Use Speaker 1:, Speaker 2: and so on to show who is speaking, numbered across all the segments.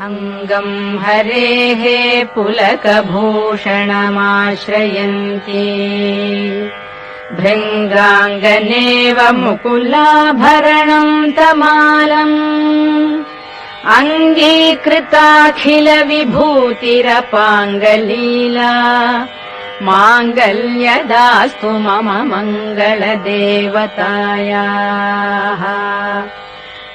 Speaker 1: अङ्गम् हरेः पुलकभूषणमाश्रयन्ती भृङ्गाङ्गनेव मुकुलाभरणम् तमालम् अङ्गीकृताखिल विभूतिरपाङ्गलीला माङ्गल्यदास्तु मम मङ्गलदेवतायाः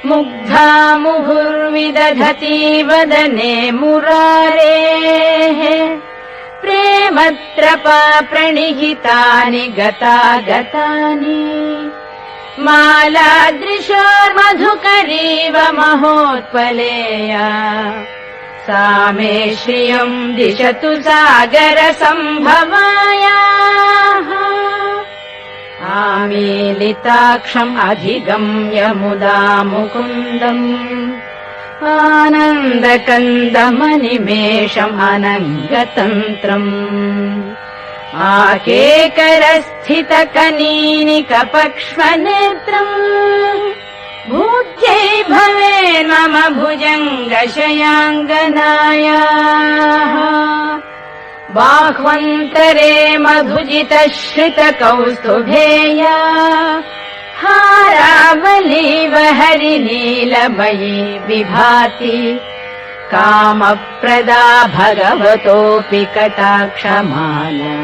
Speaker 1: मुग्धा मुहुर्विदधती वदने मुरारेः प्रेमत्रपा प्रणिहितानि गतागतानि मालादृशोर्मधुकरीव महोत्पलेया सा मे श्रियम् दिशतु सागरसम्भवायाः आमीलिताक्षम् अधिगम्य मुदा मुकुन्दम् आनन्दकन्दमनिमेषम् अनङ्गतन्त्रम् आकेकरस्थितकनीनिकपक्ष्मनेत्रम् भूत्यै भवेन्मम भुजङ्गशयाङ्गनायाः बाह्वन्तरे मधुजितश्रितकौस्तुभेया हारावलीव हरिनीलमयी विभाति कामप्रदा भगवतोऽपि कटाक्षमाला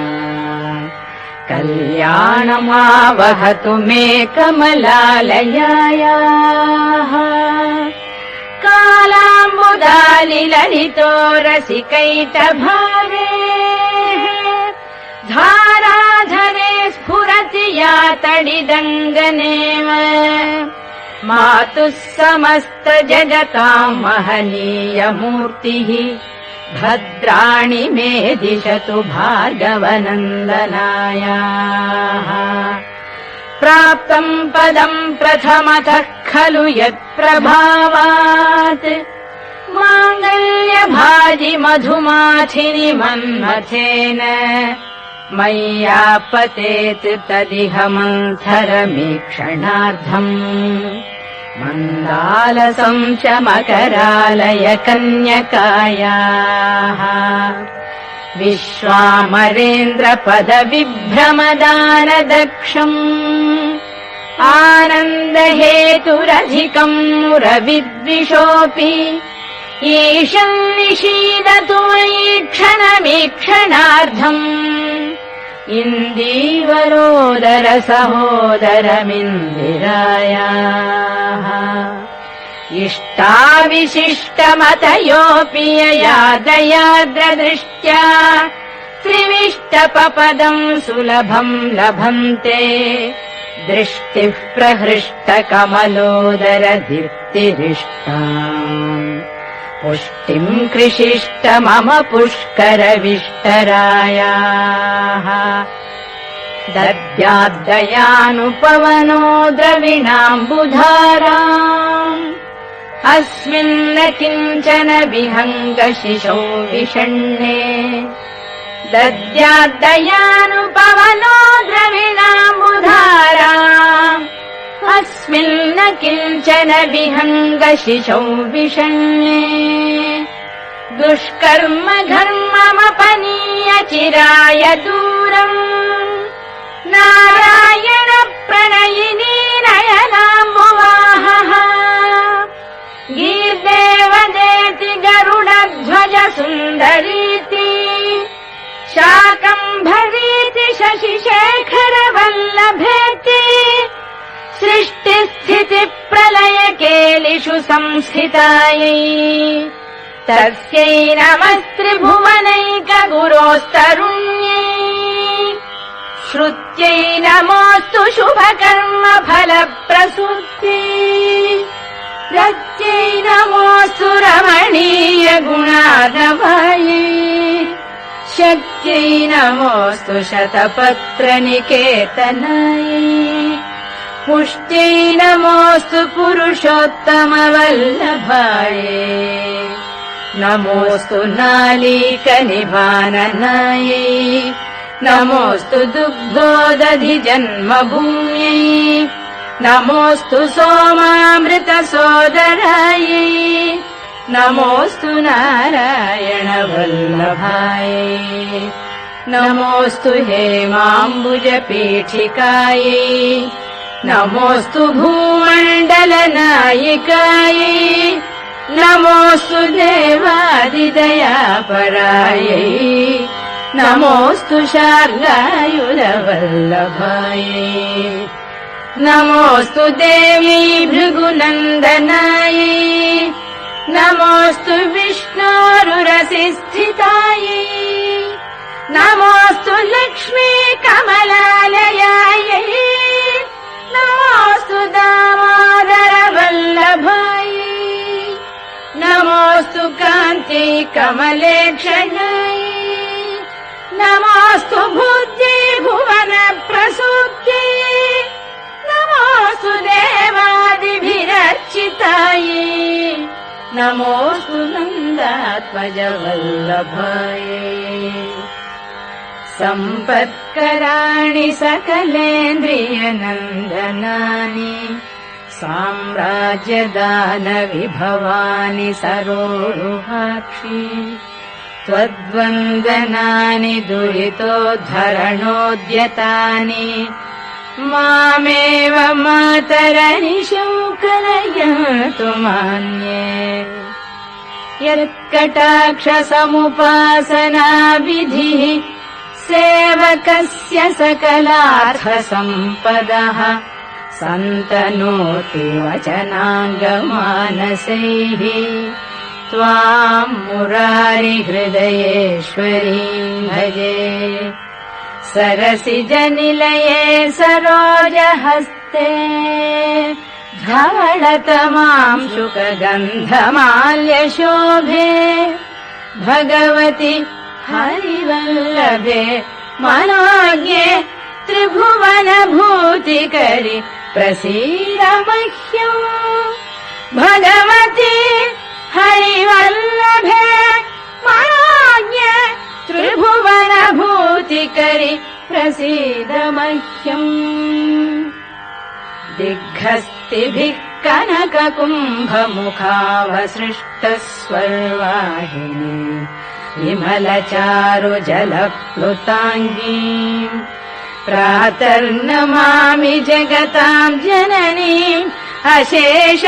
Speaker 1: कल्याणमावहतु मे कमलालयायाः कालाम्बुदालिललितो रसिकैटभावेः धाराधरे स्फुरति या तडिदङ्गनेव मातुः समस्तजगताम् महनीयमूर्तिः भद्राणि मे दिशतु भार्गवनन्दनायाः प्राप्तम् पदम् प्रथमतः खलु यत्प्रभावात् माङ्गल्यभाजि मधुमाथिनि मन्मथेन मय्यापतेत् तदिह मन्थरमीक्षणार्थम् मन्दालसं च मकरालय कन्यकायाः विश्वामरेन्द्रपदविभ्रमदानदक्षम् आनन्दहेतुरधिकम् मुरविद्विषोऽपि ईशम् निषीदतु मयि क्षणमीक्षणार्धम् इन्दीवरोदर सहोदरमिन्दिरायाः इष्टाविशिष्टमतयोऽपि यया दयाद्रदृष्ट्या त्रिविष्टपपदम् सुलभम् लभन्ते दृष्टिः प्रहृष्टकमलोदर दीप्तिरिष्टाम् पुष्टिम् कृषिष्ट मम पुष्करविष्टरायाः दद्याद्दयानुपवनो द्रविणाम्बुधाराम् अस्मिन्न किञ्चन विहङ्गशिशौ विषण्णे दद्याद्दयानुपवनो द्रविणाम्बुधाराम् अस्मिन्न किञ्चन विहङ्गशिशौ विषण्णे दुष्कर्म घर्ममपनीय चिराय दूरम् नारायण प्रणयिनी नयनाम्बुवाहः गीर्देवदेति गरुडध्वज सुन्दरीति शाकम्भरीति शशिशेखर वल्लभेति सृष्टिस्थितिप्रलयकेलिषु संस्थितायै तस्यै नमस्त्रिभुवनैकगुरोस्तरुण्यै श्रुत्यै नमोऽस्तु शुभकर्मफलप्रसूत्यै रत्यै नमोऽस्तु रमणीय गुणार्णवायै शक्त्यै नमोऽस्तु शतपत्रनिकेतनायै पुष्ट्यै नमोऽस्तु पुरुषोत्तमवल्लभायै नमोऽस्तु नालीकनिभाननायै नमोऽस्तु दुग्धोदधिजन्मभूम्यै नमोऽस्तु सोमामृतसोदरायै नमोऽस्तु नारायण वल्लभायै नमोऽस्तु हेमाम्बुजपीठिकायै नमोऽस्तु भूमण्डलनायिकायै नमोऽस्तु देवादिदयापरायै नमोऽस्तु शार्ङ्गायुधवल्लभायै नमोऽस्तु देवी भृगुनन्दनायै नमोऽस्तु विष्णोरुरसिस्थितायै नमोऽस्तु लक्ष्मी कमलालयायै नमोऽस्तु दामोदर वल्लभायै नमोऽस्तु कान्ति कमलेक्षणायै नमोऽस्तु बुद्धि भुवन प्रसूक्ति नमोऽस्तु देवादिभिरर्चितायै नमोऽस्तु नन्दात्मज वल्लभायै सम्पत्कराणि सकलेन्द्रियनन्दनानि साम्राज्यदानविभवानि सरोरुहाक्षि त्वद्वन्दनानि दुरितोद्धरणोद्यतानि मामेव मातरनिशौ कलयन्तु मान्ये यत्कटाक्षसमुपासनाविधिः सेवकस्य सकलार्थसम्पदः सन्तनोति वचनाङ्गमानसैः त्वाम् मुरारिहृदयेश्वरीम् भजे सरसिजनिलये सरोजहस्ते धवळतमाम् शुकगन्धमाल्यशोभे भगवति हरिवल्लभे मनोज्ञे त्रिभुवनभूतिकरि प्रसीद मह्यम् भगवति हरिवल्लभे मनोज्ञे त्रिभुवनभूतिकरि प्रसीद मह्यम् दिग्हस्तिभिः कनककुम्भमुखावसृष्टस्वर्वाहिनी विमलचारुजलप्लुताङ्गी प्रातर्नमामि जगताम् जननीम् अशेषलोकाधिनाथ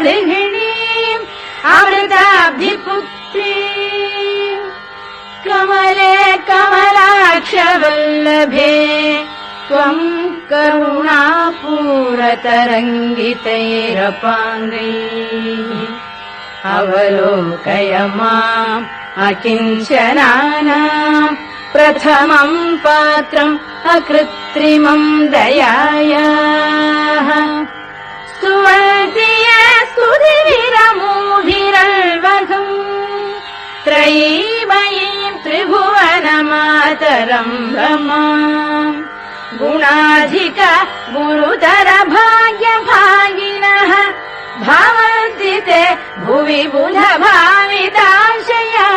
Speaker 1: गृहिणीम् अमृताब्धिपुत्री कमले कमलाक्षवल्लभे त्वम् करुणापूरतरङ्गितैरपाङ्गैः अवलोकय माम् अकिञ्चनानाम् प्रथमम् पात्रम् अकृत्रिमम् दयायाः स्तुवन्ति ये स्तुतिभिरमूभिरल्वघम् त्रयीमयीम् त्रिभुवनमातरम् रमाम् गुणाधिक गुरुतर भाग्यभागिनः भवन्ति ते भुवि बुधभाविताशया